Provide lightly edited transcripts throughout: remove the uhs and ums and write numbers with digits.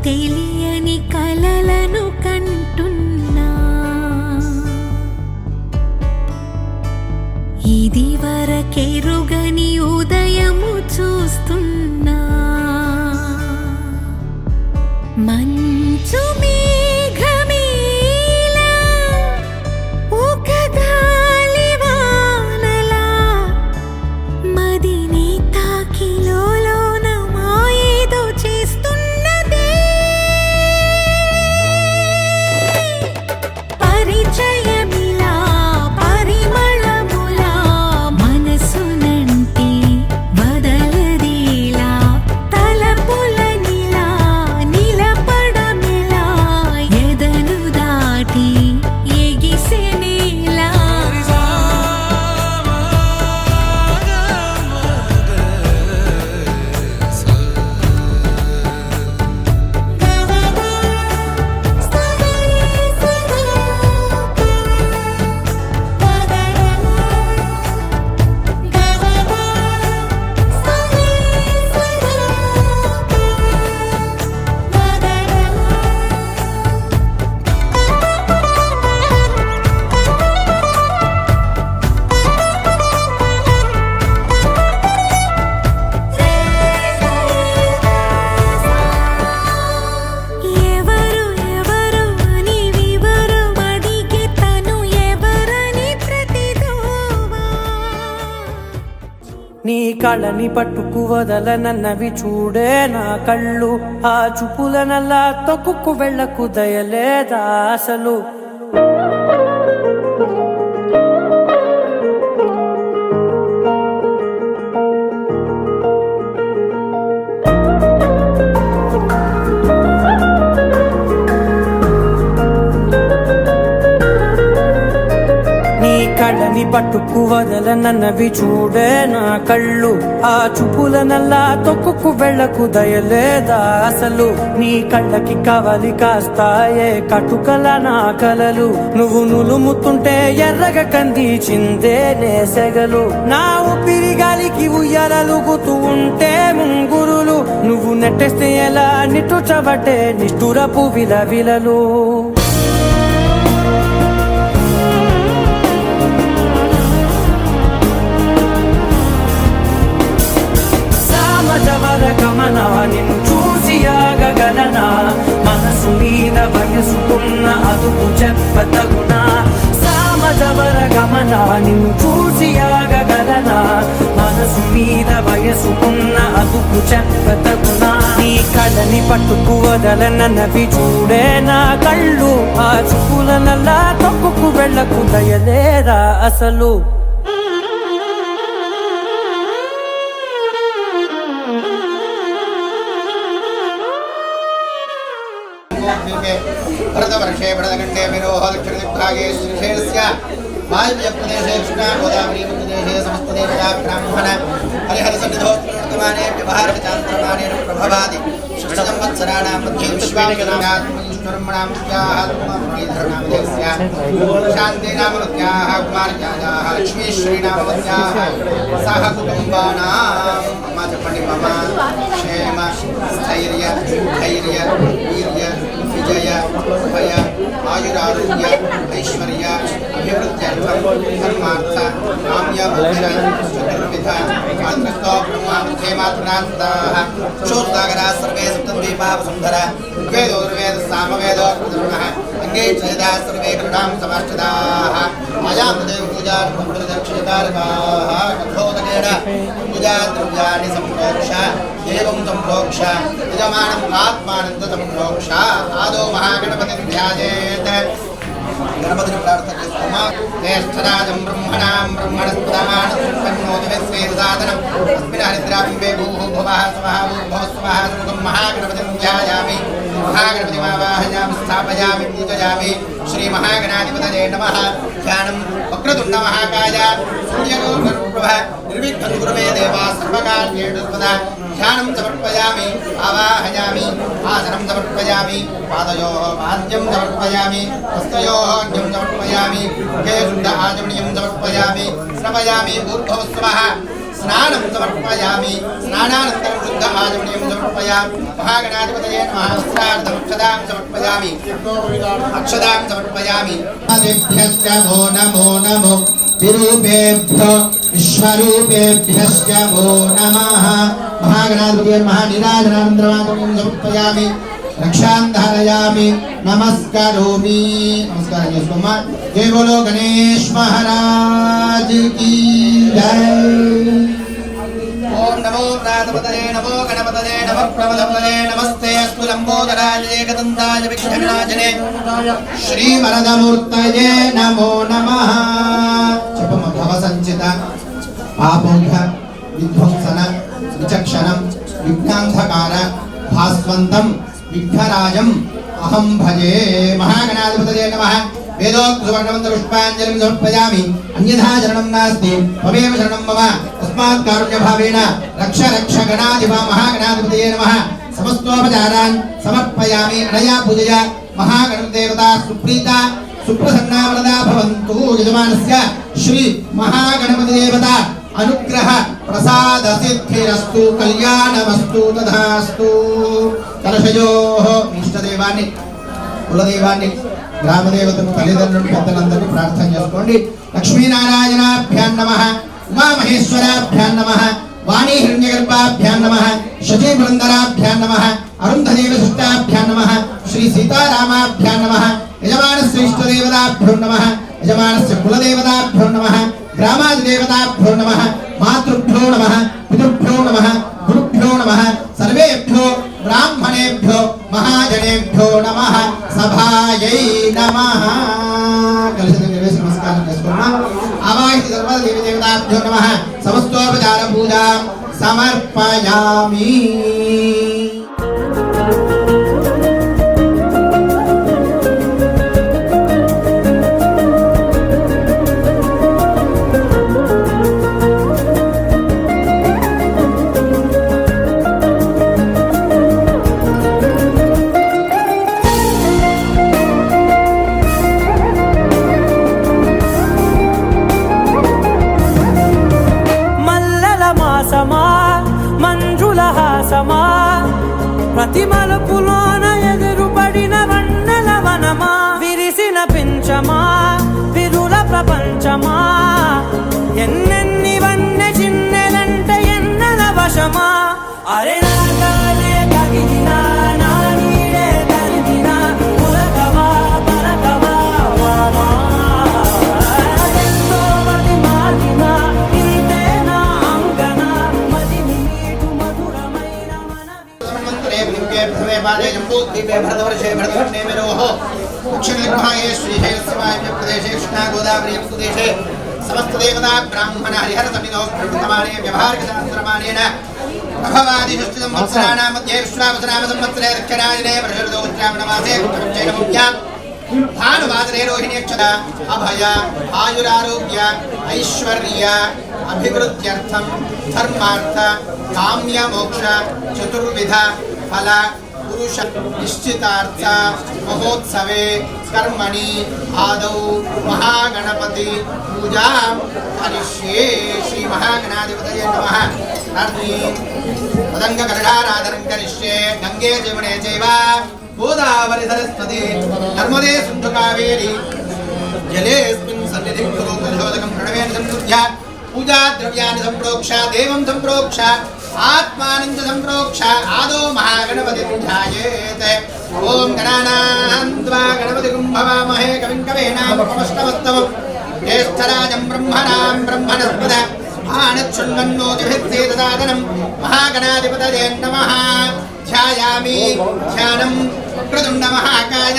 తెలియని కలలను కంటున్నా, ఇది వరకెరుగని ఉదయము చూస్తున్నా. మంచు మేఘమేలా ఒక గాలివానలా మదిని తాకిలోన మాయేదో చేస్తున్నదే. పరిచయమిలా పరిమళములా మనసునంటే వదలదేలా, తలపులనిలా నిలపడమిలా ఎదను దాటి ఎగిసెనేలా. ఎవరు ఎవరు అని వివరమడిగే తను ఎవరని ప్రతిదోవా. నీ కళ్ళని పట్టుకు వదలనన్నవి చూడే నా కళ్ళు, ఆ చూపులనల్లా తొక్కుకు వెళ్ళకు దయలేదా అసలు. నీ కళ్ళని పట్టుకు వదలనన్నవి చూడే నా కళ్ళు, ఆ చూపులనల్లా తొక్కుకు వెళ్ళకు దయలేదా అసలు. నీ కళ్ళకి కవలి కాస్తాయే కటుకల నా కలలు, నువ్వు నులుముతుంటే ఎర్రగా కందిచిందే నేసెగలు. నా ఊపిరి గాలికి ఉయ్యాలలుగుతూ ఉంటే ముంగురులు, నువ్వు నెట్టేస్తే ఎలా నిట్టుచబట్టే నిష్ఠురపు విలవిలలు. సామజవర గమన నిన్ను చూసి ఆగగలనా, మనసు మీద వయసుకున్న అదుపు చెప్పతగునా. సామజవర గమన నిన్ను చూసి ఆగగలనా, మనసు మీద వయసుకున్న అదుపు చెప్పతగునా. నీ కళ్ళని పట్టుకు వదలనన్నవి చూడే నా కళ్ళు, ఆ చూపులనల్లా తొక్కుకు వెళ్ళకు దయలేరా అసలు. भरतवर्षे भरतखण्डे विरोह दक्षिणदिग्भागे श्रीशैलस्य वायव्यप्रदेशे कृष्णागोदावरीप्रदेशे समस्तदेवता ब्राह्मण हरिहरसन्निधोत्तमाने व्यवहारचान्द्रमाणे प्रभवादि षष्ठसंवत्सराणां मध्ये विश्वामित्रात्मनीश्वरम्णामुख्याः शान्तिनामवत्याः कुमार्याः लक्ष्मीश्वरीनामवत्याः सह कुटुम्बानां मम क्षेम स्थैर्य धैर्य वीर्य विजय भय आयुरारोग्य ऐश्वर्य अभिवृद्ध्यर्थं धर्मार्थ काम्य मोक्ष चतुर्विध आन्तरिको ब्रह्मामध्ये मातृनाथाः क्षोत्रागराः सर्वे सप्तद्वीपाः वसुन्धरा वेदो दुर्वेद सामवेदो ब्रह्मः अंगे चेदाः सर्वे कृणां समाश्रिताः अजामदेव पूजार्थं प्रदक्षिणकारकाः कठोदकेन पूजाद्रव्याणि सम्प्रोक्ष एवं सम्प्रोक्ष यजमानम् आत्मानन्द सम्प्रोक्ष आदौ महागणपतिं ध्यायेत्। गणपतिं प्रार्थने ज्येष्ठराजं ब्रह्मणां ब्रह्मणस्पदानोदिवेदातनं अस्मिन् हरिद्राबिम्बे भूः भुवः स्वः भूर्भुवः स्वः सुखं महागणपतिं ध्यायामि। महागणपतिमावाहयामि स्थापयामि पूजयामि। श्रीमहागणाधिपतये नमः। ध्यानं वक्रतुण्ड महाकाय सूर्यकोटिप्रभ निर्विघ्नं कुरु मे देवा सर्वकार्येषु सर्वदा। ध्यानं समर्पयामि आवाहयामि आसनं समर्पयामि पादयोः पाद्यं समर्पयामि हस्तयोः अर्घ्यं समर्पयामि मुखे शुद्ध आचमनीयं समर्पयामि श्रवयामि भूर्भुवः स्वः स्नानं समर्पयामि स्नानानन्तरं शुद्ध आचमनीयं समर्पयामि महागणाधिपतये नमः वस्त्रार्थमक्षदां समर्पयामि अक्षदां समर्पयामि आदिभ्यश्च वो नमो नमो विरूपेभ्यो विश्वरूपेभ्यश्च वो नमः महागणाधिपतये नमः नीराजनानन्तरमाचमनीयं समर्पयामि रक्षां धारयामि नमस्करोमि नमस्कार जय बोलो गणेश महाराज की जय। ओम नमो गणपतये नमो गणपतये नमः प्रमदपतये नमस्ते अस्तु लंबोदराय एकदन्ताय विघ्नविनाशने श्रीवरदमूर्तये नमो नमः। जपम भवसञ्चित पापोघ विध्वंसन विचक्षणं विघ्नान्धकार भास्वन्तं विघ्नराजम् अहं भजे महागणाधिपतये नमः। वेदोक्त सुवर्णमन्त्रपुष्पाञ्जलिं समर्पयामि अन्यथा शरणं नास्ति त्वमेव शरणं मम तस्मात् कारुण्यभावेन रक्ष रक्ष गणाधिपा महागणाधिपतये नमः। समस्तोपचारान् समर्पयामि अनया पूजया महागणदेवता सुप्रीता सुप्रसन्ना वरदा भवन्तु। यजमानस्य श्री महागणपतिदेवता अनुग्रह प्रसाद सिद्धिरस्तु कल्याणमस्तु तथास्तु। कलशयोः इष्टदेवाన్ని కులదైవాన్ని గ్రామదేవతను తల్లిదండ్రులను పెద్దలందరినీ ప్రార్థన చేసుకోండి. లక్ష్మీనారాయణాభ్యాం నమః ఉమామహేశ్వరాభ్యాం నమః వాణీ హిరణ్యగర్భాభ్యాం నమః శచీపురందరాభ్యాం నమః అరుంధదేవసుష్టాభ్యాం నమః శ్రీ సీతారామాభ్యాం నమః యజమానస్య ఇష్టదేవతాభ్యో నమః యజమానస్య కులదేవతాభ్యో నమః గ్రామాధిదేవతాభ్యో నమః మాతృభ్యో నమః పితృభ్యో నమః గురుభ్యో నమః సర్వేభ్యో బ్రాహ్మణేభ్యో महाजनेभ्यो नमः सभायै नमः। कलशं निर्वेश नमस्कारं చేసుకోండి। आवाहित सर्व देवी देवताभ्यो नमः समस्तोपचार पूजां समर्पयामि। ప్రతి మలుపులోన ఎదురుపడిన వన్నెల వనమా విరిసిన పించమా విరుల ప్రపంచమా ఎన్నెన్ని వన్నె చిన్నెలంటే ఎన్నెల వశమా అరే నాగాలే కగిలినా నా నీడే తరిదినా పులకవా పలకవా వామా ఎంతో మది మాదినా ఇంతే నా అంగన మదిని నీటు మధురమైన पादे जम्बूद्वीपे भरतवर्षे भरतवर्षे मेरोः दक्षिणदिग्भागे श्रीशैलस्यवायव्य प्रदेशे कृष्णा गोदावरी प्रदेशे समस्त देवता ब्राह्मण हरिहर सन्निधौ प्रवृत्तमाने व्यवहारिकशास्त्रमानेन भगवादि षष्टि संवत्सराणां मध्ये विश्वावसुनाम संवत्सरे दक्षिणायने वर्षऋतौ श्रावणमासे कृष्णपक्षेन भानुवासरे रोहिणीक्षता अभय आयुरारोग्य ऐश्वर्य अभिवृद्ध्यर्थं धर्मार्थ काम्य मोक्ष चतुर्विध फल पुरुष निश्चितार्थ महोत्सवे कर्मणि आदौ महागणपति पूजा करिष्ये। श्री महागणाधिपतये नमः। पतंग गरुडाराधनं करिष्ये। गंगे जीवने चैव गोदावरी सरस्वती नर्मदे सिन्धु कावेरी जलेऽस्मिन् सन्निधिं कुरु प्रचोदकं प्रणवेन संयुज्य पूजा द्रव्याणि संप्रोक्ष देवं संप्रोक्ष आत्मानं च संप्रोक्ष आदौ महागणपतिं ध्यायेत्। ओम गणानां त्वा गणपतिं भवामहे कविं कवीनामुपमश्रवस्तमं ज्येष्ठराजं ब्रह्मणां ब्रह्मणस्पद आनच्छृण्वन्नोतिभिस्सेदसादनं महागणाधिपतये नमः। ध्यायामि ध्यानं वक्रतुण्डमहाकाय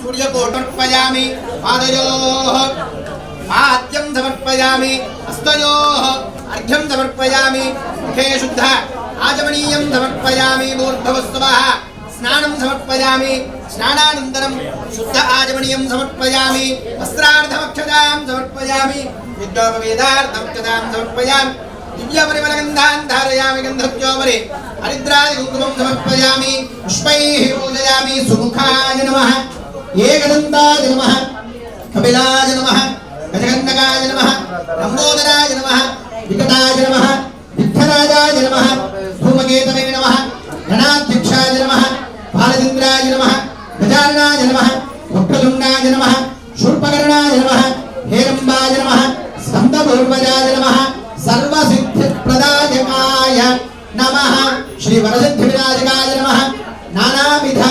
सूर्यकोटमर्पयामि पादयोः आद्यं समर्पयामि हस्तयोः अर्घ्यं समर्पयामि मुखे शुद्ध आचमनीयं समर्पयामि मूर्धवस्वः स्नानं समर्पयामि स्नानानन्तरं शुद्ध आचमनीयं समर्पयामि वस्त्रार्धमक्षतां समर्पयामि विद्योपवेदार्धमक्षतां समर्पयामि दिव्यपरिमलगन्धान् धारयामि गन्धर्व्योपरि हरिद्रादिकुङ्कुमं समर्पयामि पुष्पैः पूजयामि सुमुखाय नमः एकदन्ताय नमः कपिलाय नमः गजकर्णकाय नमः लंबोदराय नमः विकटाय नमः బాలచంద్రాయ నమః గజాననాయ నమః వక్రతుండాయ నమః శూర్పకర్ణాయ నమః హేరంబాయ నమః స్కందపూర్వజాయ నమః సర్వసిద్ధిప్రదాయకాయ నమః శ్రీ వరసిద్ధివినాయకాయ నమః నానావిధ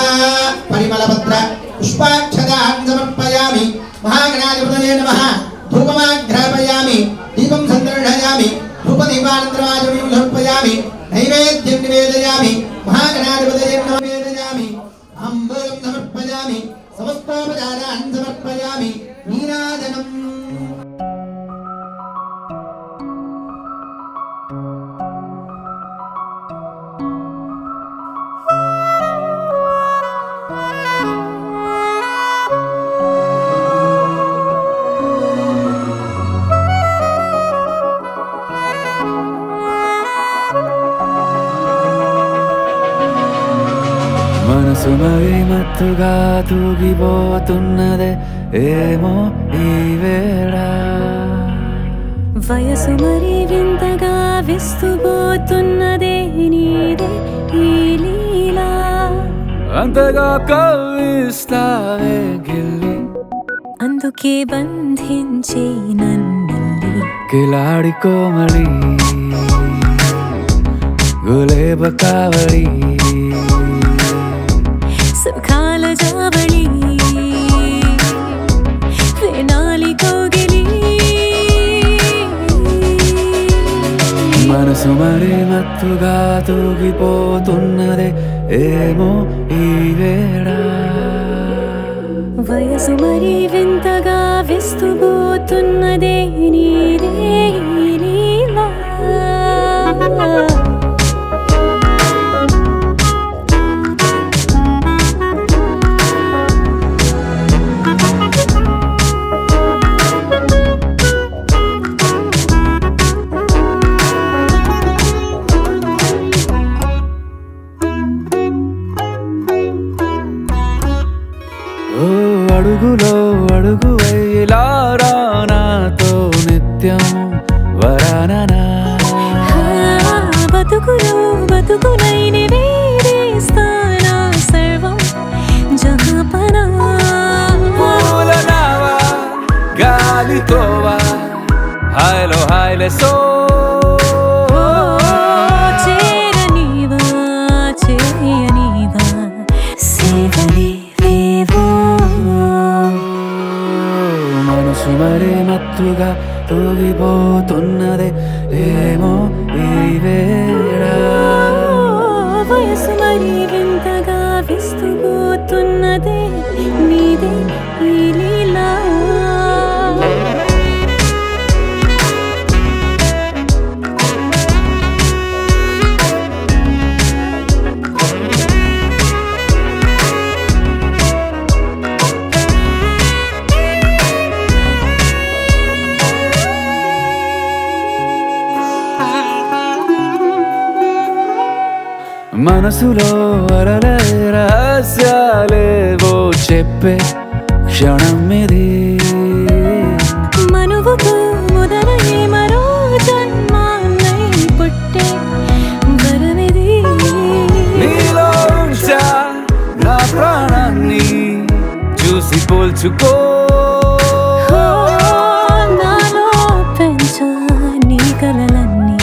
పరిమళపత్ర పుష్పాక్షదాన్ సమర్పయామి మహాగణాధిపతయే నమః ధూపమాఘ్రాపయామి దీపం సందర్శయామి ధూపదీపానంతరాజమయం సమర్పయామి నైవేద్యం నివేదయామి మహాగణాధిపతయే నమః నివేదయామి అంబూలం సమర్పయామి సమస్తోపచారాన్ సమర్పయామి నీరాజనం మనసు మరి మత్తుగా తూగిపోతున్నదే ఏమో ఈ వేళ వయసు మరి వింతగా విస్తుపోతున్నదే నీదే ఈ లీలా అంతగా కవ్విస్తావే గిల్లి అందుకే బంధించి నన్నిల్లి కిలాడి కోమళి గులేబ కావళి సుఖాల జావళి వేనాలి కోగిలి మనసు మరి మత్తుగా తూగిపోతున్నదే ఏమో ఈ వేళ వయసు మరి వింతగా విస్తుపోతున్నదే నీదే ఈ లీలా ఓ అడుగులో అడుగు వేలారా నాతో నిత్యం వరాననా బతుకులో బతుకులైన వేరేస్తానా సర్వం జహాపనా పూలనావా గాలితోవా హాయ్లో హాయ్లే సో చేరనీవా చేయనీవా సేవలేవేవో మనసు మరి మత్తుగా తూగిపోతున్నదే ఏమో ఈ వేళ వయసు మరి వింతగా విస్తుపోతున్నదే నీదే ఈ లీలా మనసులో అలలే రహస్యాలేవో చెప్పే క్షణం ఇది మనువుకు మొదలయ్యే మరో జన్మాన్నై పుట్టే వరమిది నీలో ఉంచా నా ప్రాణాన్ని చూసి పోల్చుకో నాలో పెంచా నీ కలలన్నీ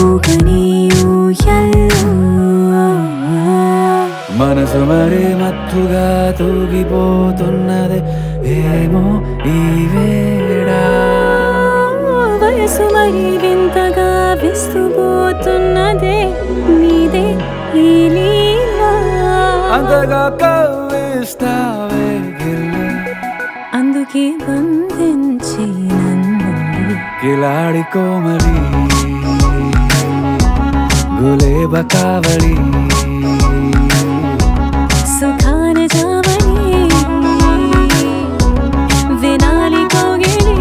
ఊగని ఊయల్లో మనసు మరి మత్తుగా తూగిపోతున్నదే ఏమో ఈ వేళ వయసు మరి వింతగా విస్తుపోతున్నదే నీదే ఈ లీలా అంతగా కవ్విస్తావే గిల్లి అందుకే బంధించి నన్ను కిలాడి కోమలి గులేబ కావళి సుఖాన జావళి వినాలి కోగిలి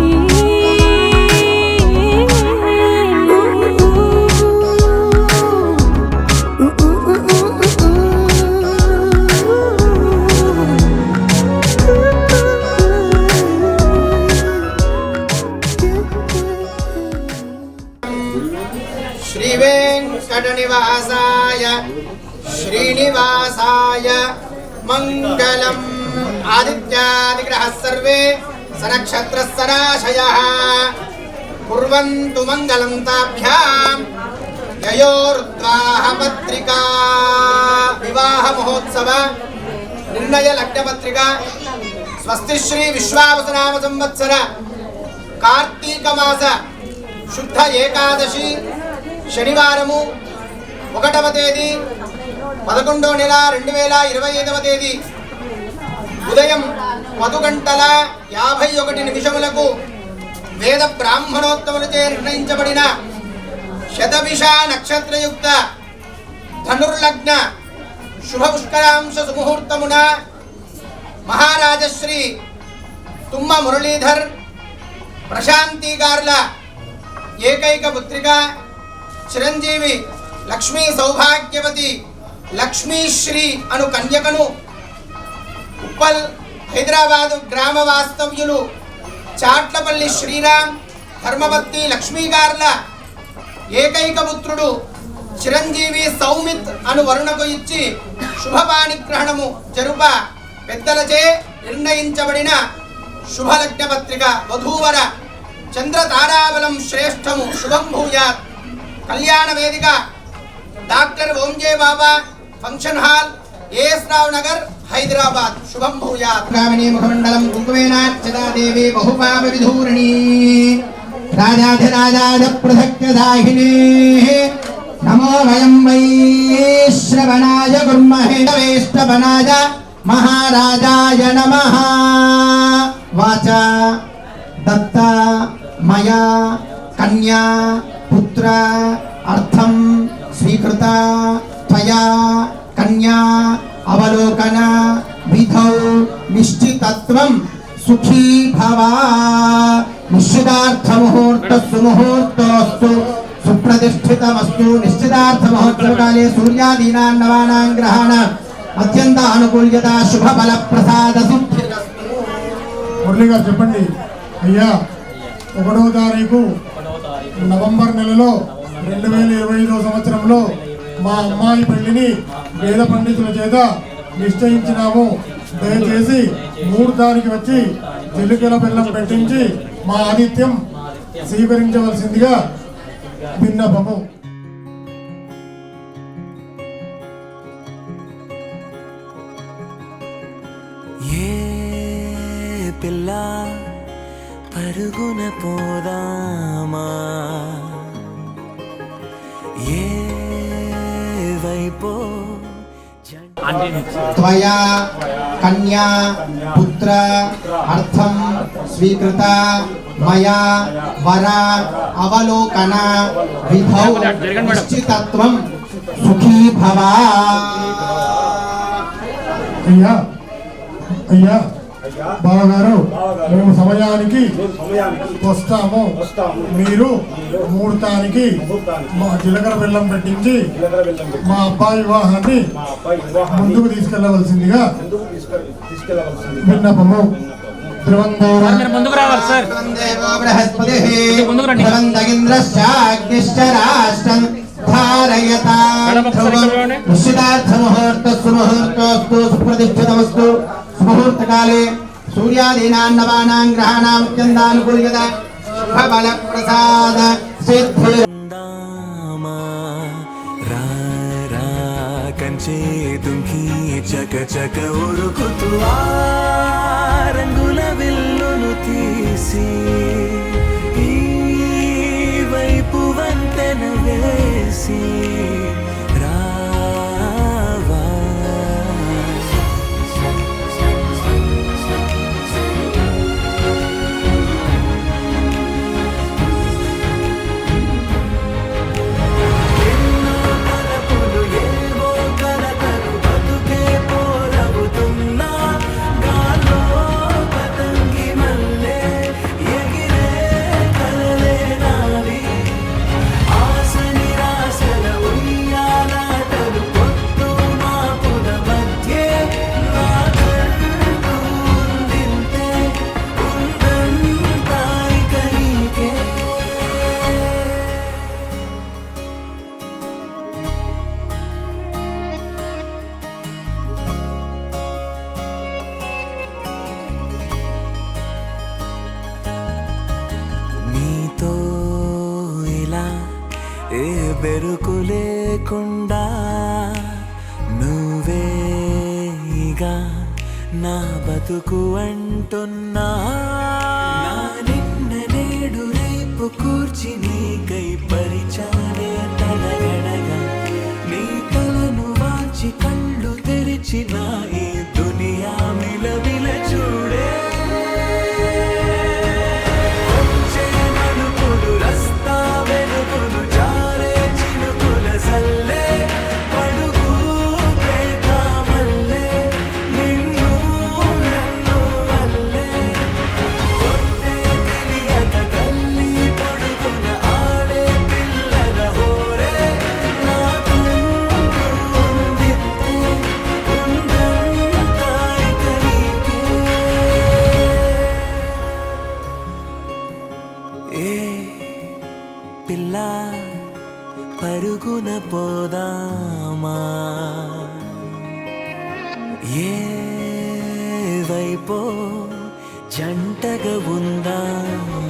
శ్రీ వెంకట నివాసాయ శ్రీనివాసాయ మంగళం. ఆదిత్యాదిగ్రహ సర్వే సనక్షత్రస్సరాశయః కుర్వంతు మంగళం తాభ్యాం యయోర్ద్వాహ పత్రికా. వివాహ మహోత్సవ నిర్ణయ లగ్న పత్రిక. స్వస్తి శ్రీ విశ్వావసనామ సంవత్సర కార్తీక మాస శుద్ధ ఏకాదశి శనివారము 1వ తేదీ 11వ నెల 2025వ తేదీ ఉదయం 10:51 వేద బ్రాహ్మణోత్తములచే నిర్ణయించబడిన శతభిష నక్షత్రయుక్త ధనుర్లగ్న శుభ పుష్కరాంశ సుముహూర్తమున మహారాజశ్రీ తుమ్మ మురళీధర్ ప్రశాంతి గార్ల ఏకైక పుత్రిక చిరంజీవి లక్ష్మీ సౌభాగ్యవతి లక్ష్మీశ్రీ అను కన్యకను ఉప్పల్ హైదరాబాదు గ్రామ వాస్తవ్యులు చాట్లపల్లి శ్రీరామ్ ధర్మవతి లక్ష్మీ గార్ల ఏకైక పుత్రుడు చిరంజీవి సౌమిత్ అను వరుణకు ఇచ్చి శుభపాణిగ్రహణము జరుప పెద్దలచే నిర్ణయించబడిన శుభలగ్న పత్రిక. వధూవర చంద్ర తారాబలం శ్రేష్టము శుభం భూయాత్. కళ్యాణ వేదిక డాక్టర్ ఓంజే బాబా ఫంక్షన్ హాల్ ఏఎస్ రావు నగర్ హైదరాబాద్. శుభం భూయాత్. గామినీ ముఖమండలం కుంకుమేనార్చితా దేవి బహుపాప విధూరిణీ రాజాధిరాజాద పృథక్యదాహినే నమో వయం వై శ్రవణాయ గుర్మహే వేష్టవనాయ మహారాజాయ నమః. వాచ దత్త మయా కన్యా పుత్ర అర్థం స్వీకృత త్వయా కన్యా అవలోకన విధౌ నిశ్చితత్వం సుఖీ భవ. నిశ్చితార్థ ముహూర్త సుముహూర్తోస్తు సుప్రతిష్ఠితమస్తు. నిశ్చితార్థ మహోత్సవకాలే సూర్యాదీనాం నవానాం గ్రహాణాం అత్యంత అనుకూల్యత శుభ బల ప్రసాద సిద్ధిరస్తు. మురళి గారు చెప్పండి. అయ్యా 1వ తారీఖు నవంబర్ నెలలో 2025వ సంవత్సరంలో మా అమ్మాయి పెళ్లిని వేద పండితుల చేత నిశ్చయించినాము. దయచేసి ముహూర్తానికి వచ్చి జీలకర్ర బెల్లం పెట్టించి మా ఆతిథ్యం స్వీకరించవలసిందిగా విన్నపము. పిల్ల పరుగున పోదామా ఏ వైపో త్వయా కన్యా పుత్ర అర్థం స్వీకృత మయా వర అవలోకన విధౌ నిశ్చితత్వం సుఖీ భవ. అయ్యా అయ్యా బావగారు మేము సమయానికి వస్తాము. మీరు ముహూర్తానికి మా జీలకర్ర బెల్లం పెట్టించి మా అబ్బాయి వివాహాన్ని ముందుకు తీసుకెళ్లవలసిందిగా విన్నపము. ముందుకు రావాలి సార్. నిశ్చితార్థ ముహూర్త సుముహూర్తోస్తు సుప్రతిష్ఠితమస్తు. ముహూర్తకాలే సూర్యాదీనాం నవానాం గ్రహాణాం అత్యంతానుకూల్యత శుభబల ప్రసాద సిద్ధి. కంచే తుంకి చక చక ఉరుకుతూ రంగుల విల్లును తీసి ఈ వైపు వంతెన వేసి రావా. ఎగిరే లేకుండా నువ్వేగా నా బతుకు అంటున్నా నా నిన్న నేడు రేపు కూర్చి నీకై పరిచానే తడగడగా నీ తలను వాచి కళ్ళు తెరిచిన ఈ దునియా మిలమిల చూడే వచ్చే మలుపులు రస్తా వెలుగులు జారే చినుకుల సల్లే పడుగు ప్రేమల్లే నిన్ను నన్ను వల్లే కొట్టే తెలియక తల్లి పడుకున ఆడే పిల్లల హోరే నా ఉందితే ఉందంతా ఇక నీకే ఏ పిల్ల పరుగున పోదామా ఏ వైపో జంటగా ఉందామా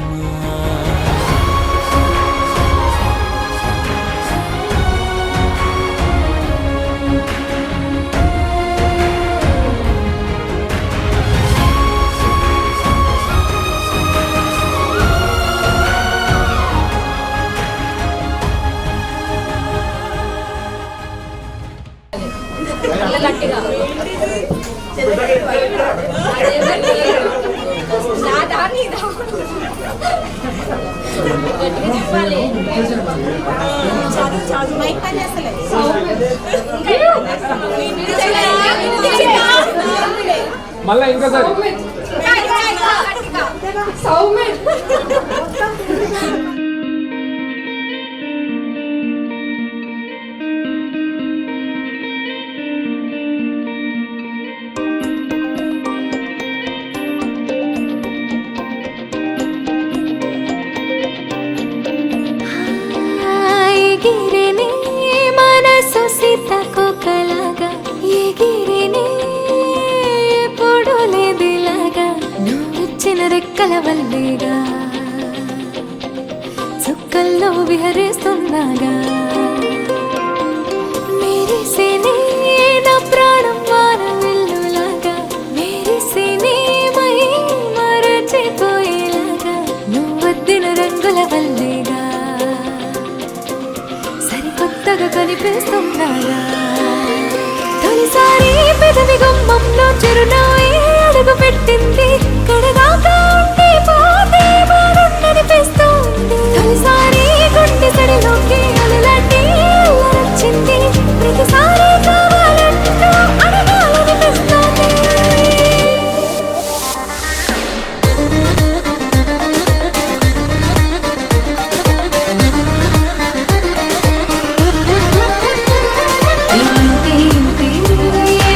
మళ్ళా ఇంకోసారి ఎగిరిని మనసు సీతకొకలాగా ఎగిరిని ఎప్పుడు లేదిలాగా నువ్విచ్చిన రెక్కల వల్లేగా చుక్కల్లో విహరిస్తున్నాగా మెరిసేనే నా ప్రాణం వానవిల్లులాగా మెరిసేనే మై మరచిపోయేలాగా నువ్వద్దిన రంగుల వల్లేగా సరికొత్తగా కనిపిస్తున్నాగా తొలిసారి పెదవి గుమ్మంలో చిరునవ్వే అడుగు పెట్టింది కడదాకా ఉండి పోతే బాగుండనిపిస్తుంది తొలిసారి గుండె సడిలోకి అలలాంటి వచ్చింది ప్రతిసారి కావాలంటూ అడగాలనిపిస్తుంది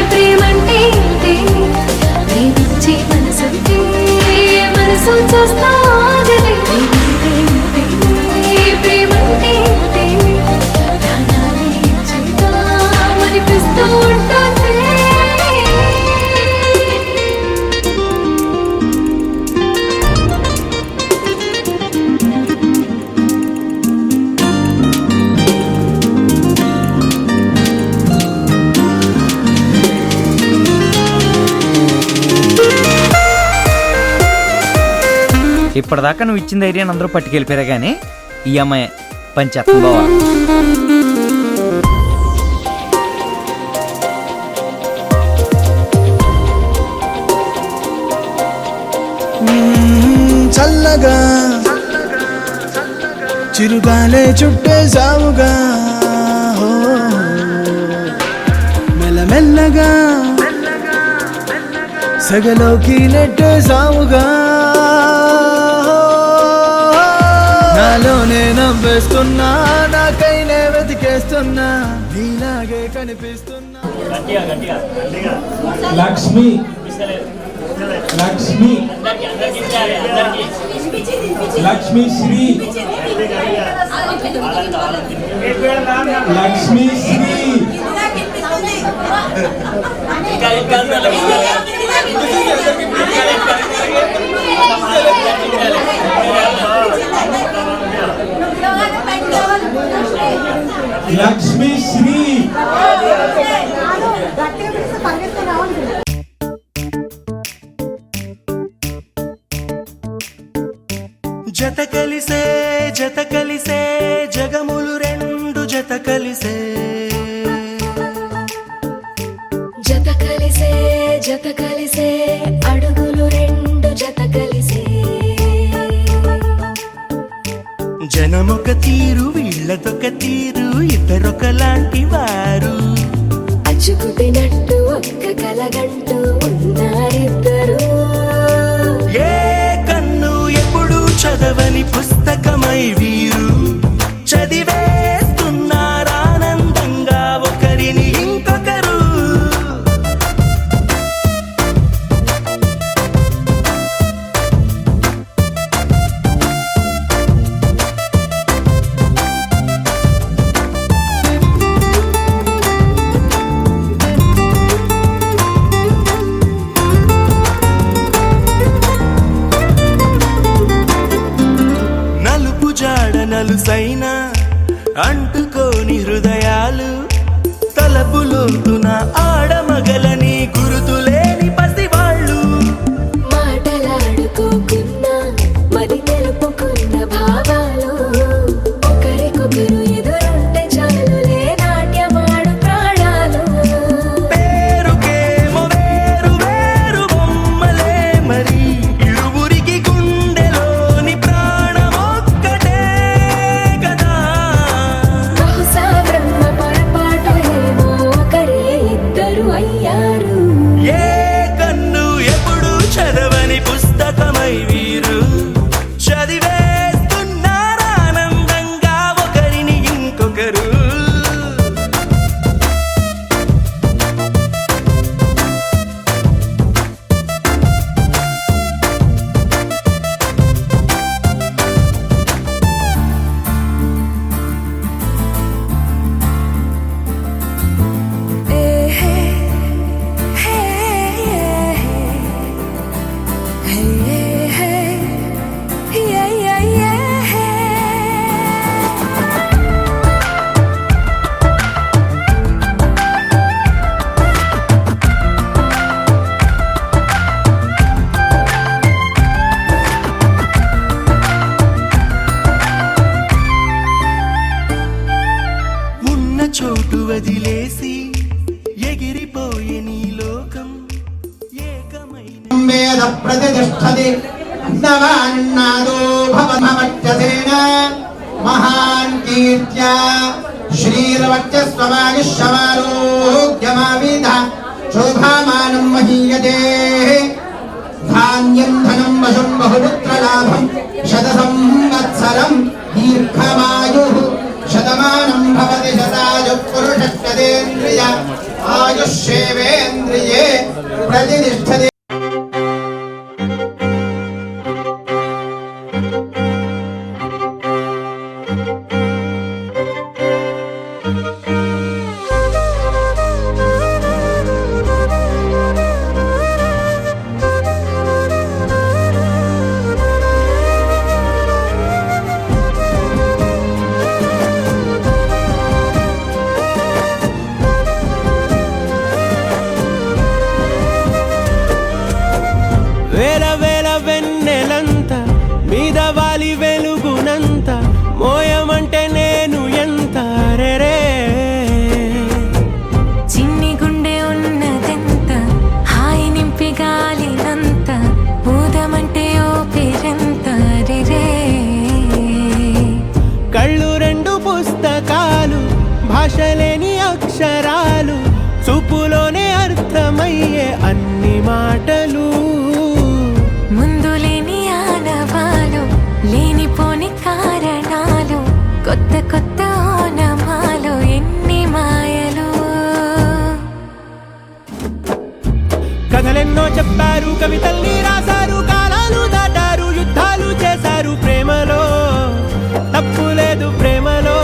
ప్రేమంటే ప్రేమించే మనసుంటే మనసు చూస్తా ప్రేమంటే ప్రాణాలే చేద్దామనిపిస్తూ ఉంటుంది ఇప్పటిదాకా నువ్వు ఇచ్చిన ధైర్యాన్ని అందరూ పట్టుకెళ్ళిపోయారా కానీ ఈ అమ్మాయి పంచేత్తం బావా చల్లగా చిరుగాలే చుట్టేసావుగా హో మెల్లమెల్లగా సగలోకి నెట్టేసావుగా నాలోనే నవ్వేస్తున్నా నాకైనే వెతికేస్తున్నా నీలాగే కనిపిస్తున్నా లక్ష్మి లక్ష్మి లక్ష్మి శ్రీ లక్ష్మి శ్రీ లక్ష్మీ శ్రీ జత కలిసే జగములు రెండు జత కలిసే జత కలిసే అడుగులు రెండు జత కలిసే జనమొక తీరు వీళ్ళదొక తీరు ఇద్దరొకలాంటి వారు అచ్చుకుతినట్టు ఒక్క కలగంటూ ఉన్నారిద్దరు ఏ కన్ను ఎప్పుడు చదవని పుస్తకమై వీరు చదివేస్తున్నారానందంగా ఒకరిని ఇంకొకరు నలుపు జాడ నలుసైన అంటుకోని హృదయాలు తలపులోతున ఆడమగలని గురుతులేని పసివాళ్ళు మాటలాడుకోకున్నా మరి తెలుపుకున్న భావాలు ఒకరికొకరు ఎదురుంటే చాలులే నాట్యమాడు ప్రాణాలు పేరుకేమో వేరు వేరు బొమ్మలే మరి ఇరువురికి గుండెలోని ప్రాణమొక్కటే కదా బహుశా బ్రహ్మ పొరపాటు ఏమో ఒకరే ఇద్దరు అయ్యారు ఏ కన్ను ఎప్పుడు చదవని పుస్తకమై వీరు చదివేస్తున్నారానందంగా ఒకరిని ఇంకొకరు ఉన్న చోటు వదిలేసి ఎగిరిపోయే నీ లోకం ఏకమైన వేద ప్రతిష్టతి నవాన్నాదో భవమవచ్చసేన మహాన్ కీర్త్యా శ్రీరవచ్చస్వమాయుష్యమారోగ్యమావిధ శోభామానం మహీయతే ధాన్యం ధనం వశం బహుపుత్రలాభం శత సంవత్సరం దీర్ఘమాయుః శతమానం భవతి శతాయు పురుషస్యేంద్రియ ఆయుష్యేవేంద్రియే ప్రతిష్టతి వేల వేల వెన్నెలంత మీద వాలి వెలుగునంత మోయమంటే నేను ఎంత రే చిన్ని గుండె ఉన్నదెంత హాయి నింపి గాలినంత ఊదమంటే ఓ పేరెంత రే కళ్ళు రెండు పుస్తకాలు భాష లేని అక్షరాలు చూపులోనే అర్థమయ్యే అన్ని మాటలు ముందు లేని ఆనవాలు లేనిపోని కారణాలు కొత్త కొత్త ఓనమాలు ఎన్ని మాయలు కథలెన్నో చెప్పారు కవితల్ని రాశారు కాలాలు దాటారు యుద్ధాలు చేశారు ప్రేమలో తప్పు లేదు ప్రేమలో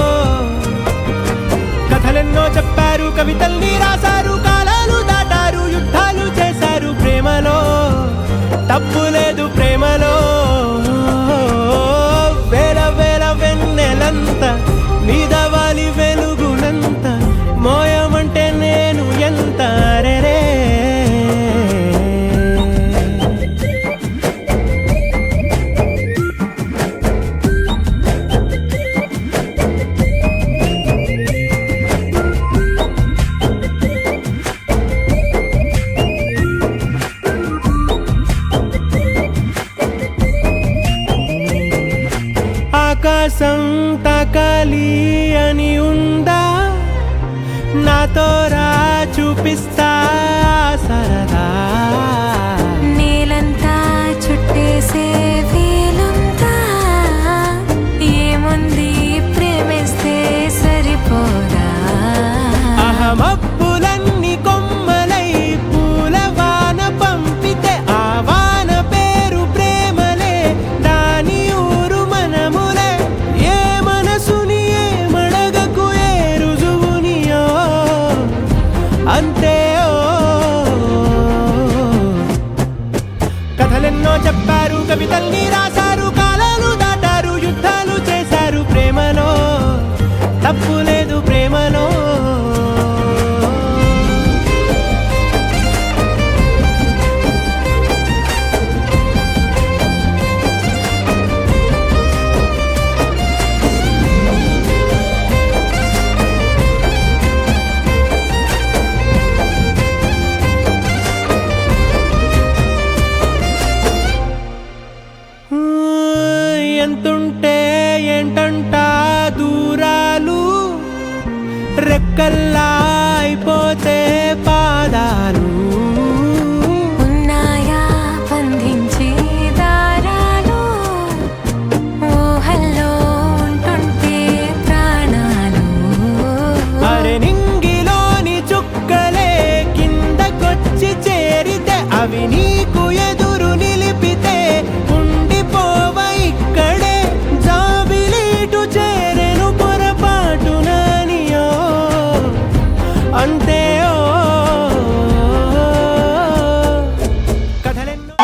కథలెన్నో చెప్పారు కవితల్ని రాశారు కాలాలు దాటారు యుద్ధాలు చేశారు ప్రేమలో తప్పు లేదు ప్రేమలో వేల వేల వెన్నెలంత మీద వాలి వెలుగు కావాలి అని ఉందా నాతో రా చూపిస్తా సరదా నేలంతా చుట్టేసే వీలుందా ఏముంది ప్రేమిస్తే సరిపోదా అహమప్పులన్నీ కొమ్మలై పూల వాన పంపితే ఆ వాన పేరు ప్రేమలే దాని ఊరు మనములే ఏ మనసుని ఏ మడగకు ఏ రుజువునియో అంతే కథలెన్నో చెప్పారు కవితల్ని రాశారు కాలాలు దాటారు యుద్ధాలు చేశారు ప్రేమలో తప్పు లేదు ప్రేమలో ఎంతుంటే ఏంటంట దూరాలు రెక్కల్లా అయిపోతే పాదాలు ఉన్నాయా బంధించే దారాలు ఊహల్లో ఉంటుంటే ప్రాణాలు అరే నింగిలోని చుక్కలే కిందకొచ్చి చేరితే అవి నీకు ఎదురు నిలిపితే ఉండిపోవ ఇక్కడే జాబిలీటు చేరెను పొరపాటు నానియో అంతే కథలెన్నో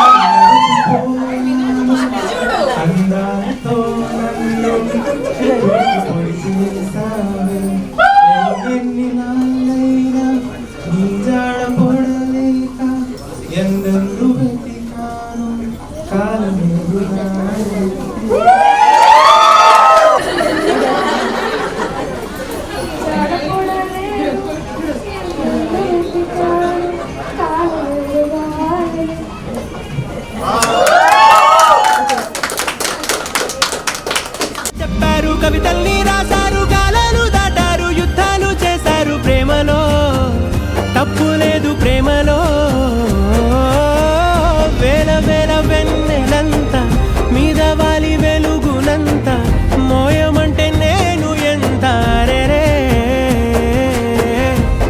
చెప్పారు కవితల్ని రాశారు కాలాలు దాటారు యుద్ధాలు చేశారు ప్రేమలో తప్పు లేదు ప్రేమలో వేల వేల వెన్నెలంత మీద వాలి వెలుగునంత మోయమంటే నేను ఎంత రే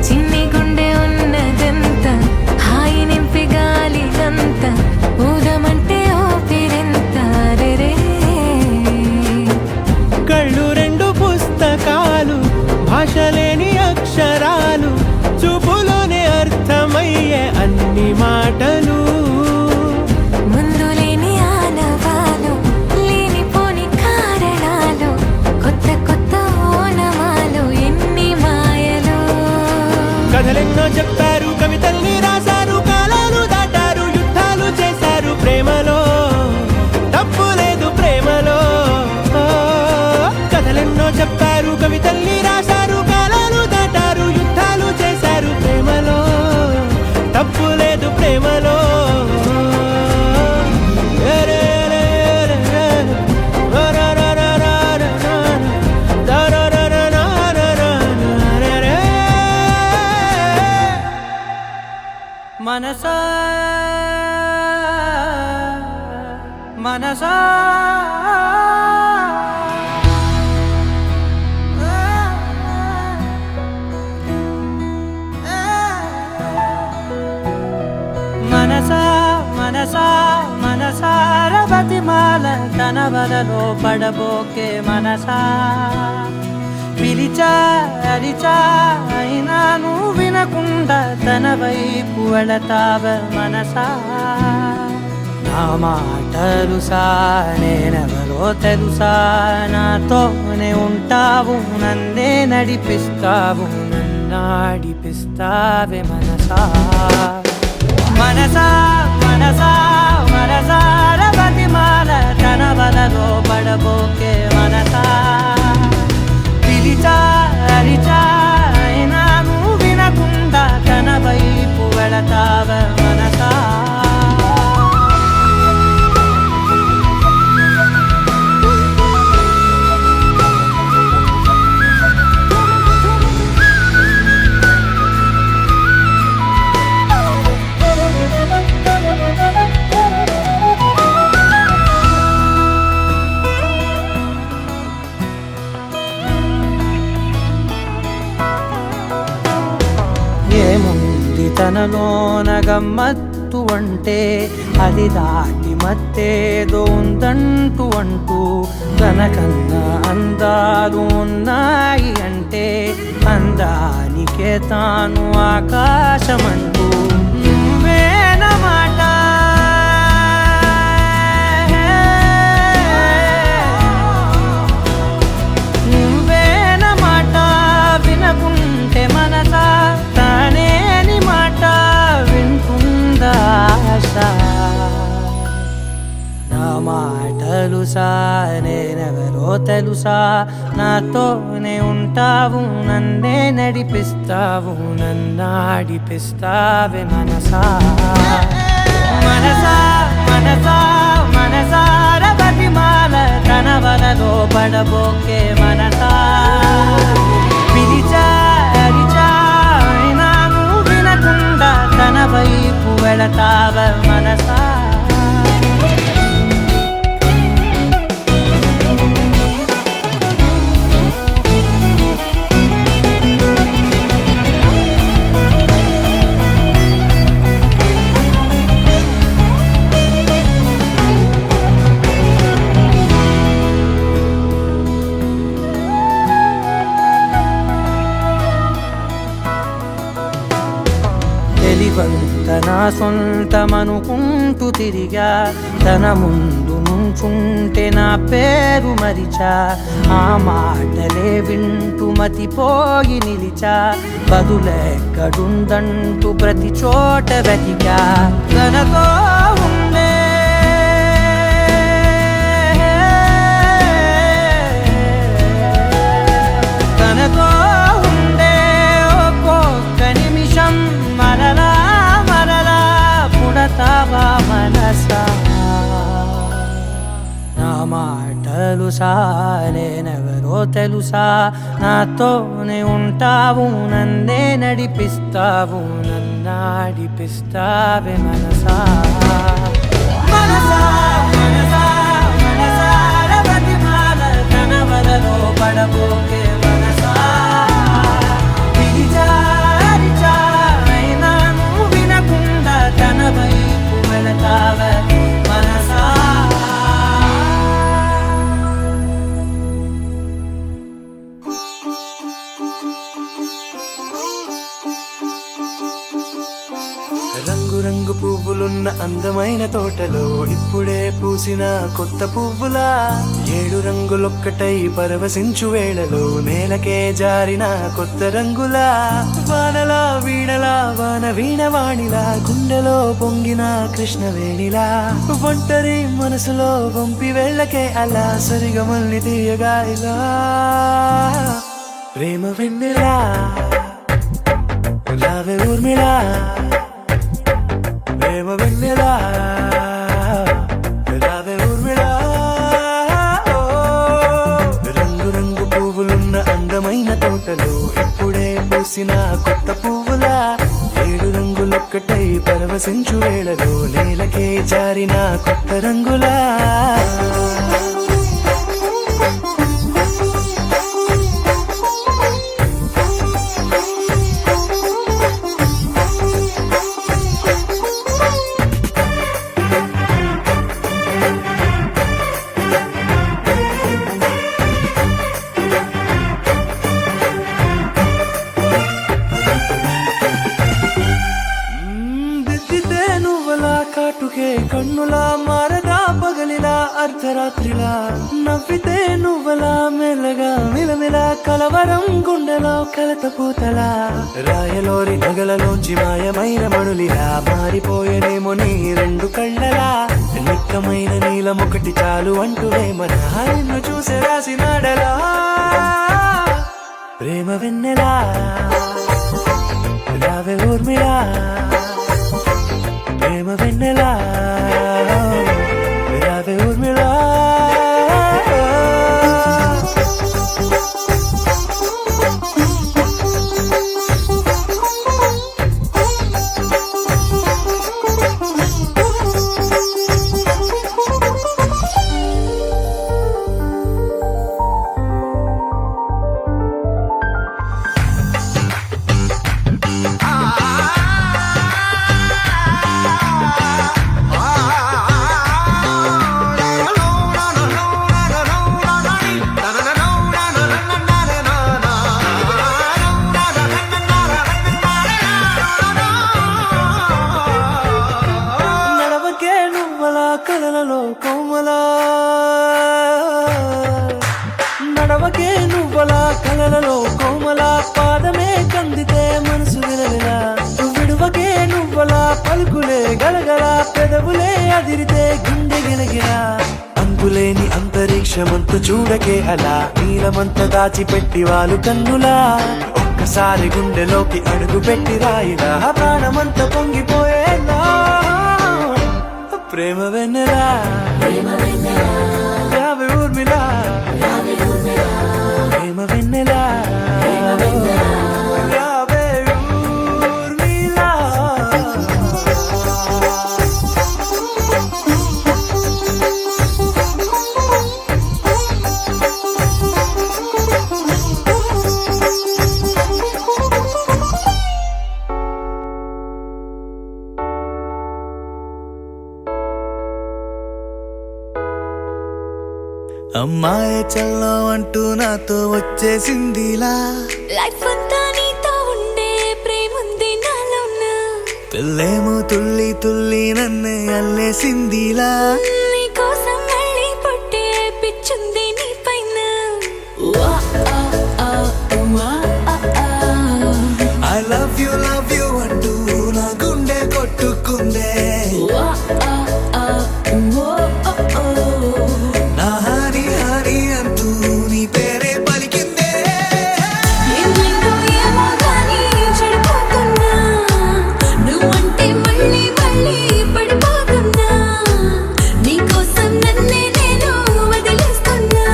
చిన్ని గుండె ఉన్నదంత హాయి నింపి గాలినంత ఊదమంటే ఓపిరెంత రే కళ్ళు రెండు పుస్తకాలు భాష లేని అక్షరాలు చూపులోనే అర్థమయ్యే అన్ని మాటలు ముందు లేని ఆనవాలు లేనిపోని కారణాలు కొత్త కొత్త ఓనమాలు ఎన్ని మాయలు కథలెన్నో చెప్పారు కవితల్ని రాశారు కాలాలు దాటారు యుద్ధాలు చేశారు ప్రేమలో తప్పు లేదు ప్రేమలో కథలెన్నో చెప్పారు కవితల్ని రాశారు కాలాలు దాటారు యుద్ధాలు చేశారు ప్రేమలో తప్పు లేదు ప్రేమలో మనసా మనసా మనసా మనసా మనసార బతిమాల తన వలలో పడబోకే మనసా పిలిచా అరిచా అయినా నువ్వు వినకుండా తన వైపు వెళతావ మనసా నా మాటలుసా నేనెవరో తెలుసా నాతోనే ఉంటావు నన్నే నడిపిస్తావు నన్నాడిపిస్తావే మనసా మనసా మనసా మనసార బతిమాల తన వలలో పడబోకే మనసా పిలిచా అరిచా అయినా నువ్వు వినకుండా తన వైపు వెళతావ మనసా ఏముంది తనలోన గమ్మత్తు అంటే అది దాటి మత్తేదో ఉందంటూ అంటూ తనకన్నా అందాలు ఉన్నాయి అంటే అందానికే తాను ఆకాశమంటూ నువ్వేనమాట నువ్వేనమాట వినకుంటే మనసా తానేని మాట వింటుందా ఆశ నా మాటలు నేనెవరో తెలుసా నాతోనే ఉంటావు నన్నే నడిపిస్తావు నన్నాడిపిస్తావే మనసా మనసా మనసా మనసార బతిమాల తన వలలో పడబోకే మనసా పిలిచా అరిచా అయినా నువ్వు వినకుండా తన వైపు వెళతావ మనసా తన సొంతమనుకుంటూ తిరిగా తన ముందు నుంచుంటే నా పేరు మరిచా ఆ మాటలే వింటూ మతిపోయి నిలిచా బదులెక్కడుందంటూ ప్రతి చోట వెతికా తనతో ఉండే తనతో ఉండే ఒక్కొక్క నిమిషం మరలా పుడతావా మనసా నా మాటలు నేనెవరో తెలుసా నాతోనే ఉంటావు నన్నే నడిపిస్తావు నన్నాడిపిస్తావే మనసా మనసా మనసా మనసార బతిమాల తన వలలో పడబోకే మనసా పిలిచా అరిచా అయినా నువ్వు వినకుండా తన వైపు వెళతావ మనసా రంగు పువ్వులున్న అందమైన తోటలో ఇప్పుడే పూసిన కొత్త పువ్వులా 7 రంగులొక్కటై పరవశించు వేళలో నేలకే జారిన కొత్త రంగులా వానలా వీణలా వాన వీణవాణిలా గుండెలో పొంగిన కృష్ణవేణిలా ఒంటరి మనసులో పంపి వెళ్ళకే అలా సరిగమల్ని తీయగా ఇలా ప్రేమ వెన్నెలా రావే ఊర్మిళా ప్రేమ వెన్నెలా రావే ఊర్మిళా రంగు రంగు పువ్వులున్న అందమైన తోటలో ఇప్పుడే పూసిన కొత్త పువ్వులా 7 రంగులొక్కటై పరవశించు వేళలో నేలకే జారిన కొత్త రంగులా కన్నులా మారగా పగలిలా అర్ధరాత్రిలా నవ్వితే నువ్వలా మెల్లగా మిలమిలా కలవరం గుండెలో కలతపోతలా రాయలోరి నగలలోంచి మాయమైన మణులిలా మారిపోయేనేమో నీ 2 కళ్ళలా నిక్కమైన నీలమొకటి చాలు అంటూవేమనా నిన్ను చూసే రాసినాడలా ప్రేమ వెన్నెలా రావే ఊర్మిళా ప్రేమ వెన్నెలా రావే ఊర్మిళా విడువకే నువ్వలా కలలలో కోమలా పాదమే కందితే మనసు విలవిలా విడువకే నువ్వలా పలుకులే గలగల పెదవులే అదిరితే గుండె గిలగిలా అంతులేని అంతరిక్షమంత చూడకే అలా నీలమంత దాచిపెట్టి వాళ్ళు కన్నులా ఒక్కసారి గుండెలోకి అడుగు పెట్టి రాయిలా ప్రాణమంత పొంగిపోయేలా ప్రేమ వెన్నెలా రావే ఊర్మిళా ప్రేమ వెన్నెలా రావే ఊర్మిళా అమ్మాయి చల్లో అంటూ నాతో వచ్చేసిందిలా లైఫ్ అంతా నీతో ఉండే ప్రేముంది నాలోన పిల్లేమో తుల్లి తుల్లి నన్నే అల్లేసిందిలా నీ కోసం మళ్ళీ పుట్టే పిచ్చుంది నీ పైన ఐ లవ్ యూ అంటూ నా గుండె కొట్టుకుందే నా హరి హరి అంటూ నీ పేరే పలికిందే ఏమైందో ఏమో గానీ చెడిపోతున్నా నువ్వంటే మళ్ళీ మళ్ళీ పడిపోతున్నా నీకోసం నన్నే నేను వదిలేస్తున్నా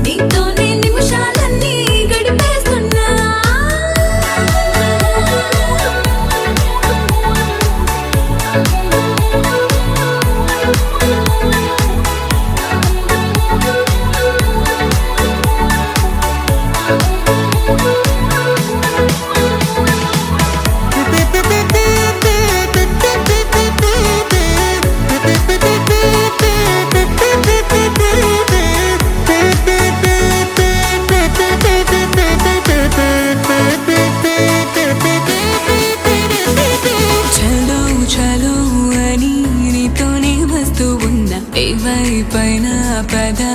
నీతోనే నిమిషాలన్నీ గడిపేస్తున్నా చలో చలో అని నీతోనే వస్తూ ఉన్నా ఏవైపైన పదా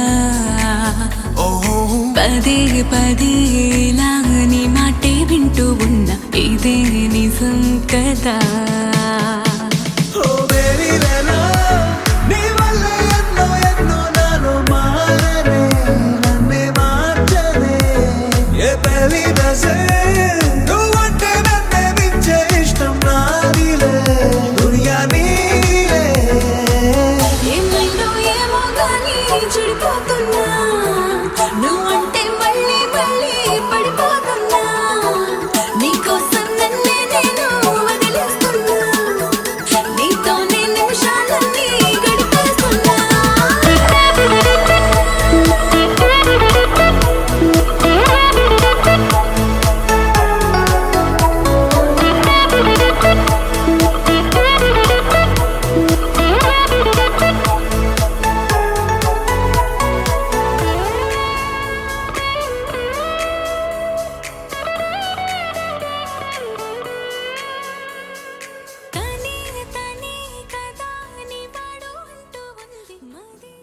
పదే పదే ఇలా నీ మాటే వింటూ ఉన్నా ఇదే నిజం కదా ఓ బేబీ వేలో నీ వల్ల ఎన్నో ఎన్నో నాలో మారనే నన్నే మార్చనే ఏ బేబీ బసే నువ్వంటే నన్నే మించే ఇష్టం నాదిలే దునియా నీలే ఏమైందో ఏమో గానీ చెడిపోతున్నా నువ్వంటే మళ్ళీ మళ్ళీ పడిపోతున్నా నీకోసం నన్నే నేను వదిలేస్తున్నా నీతోనే నిమిషాలన్నీ గడిపేస్తున్నా తనే తనే కదా నీ వాడు అంటూ ఉంది మది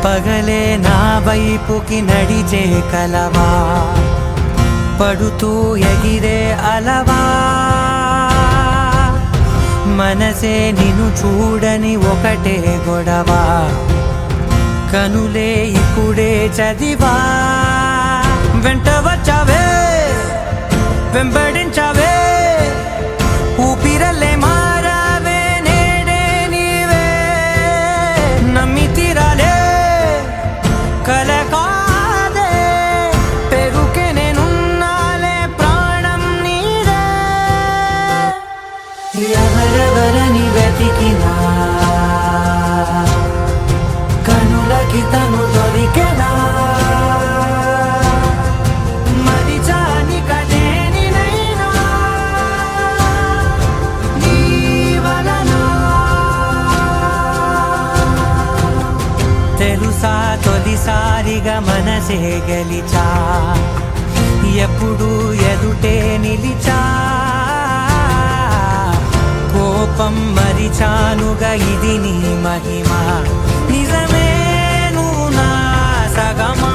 పగలే నా వైపుకి నడిచే కలవా పడుతూ ఎగిరే అలవా మనసే నిన్ను చూడని ఒకటే గొడవ కనులే ఇప్పుడే చదివా వెంట వచ్చావే వెంబడించావే ఊపిరలే మారావే నేడే నీవే నమ్మి తీరాలే కల కాదే పెరుకే నేనున్నాలే ప్రాణం నీదే ఎవరెవరని వెతికినా కనులకి తను దొరికెనా మనసే గెలిచా ఎప్పుడు ఎదుటే నిలిచా కోపం మరిచానుగా ఇది నీ మహిమ నిజమే నువ్వు నా సగమా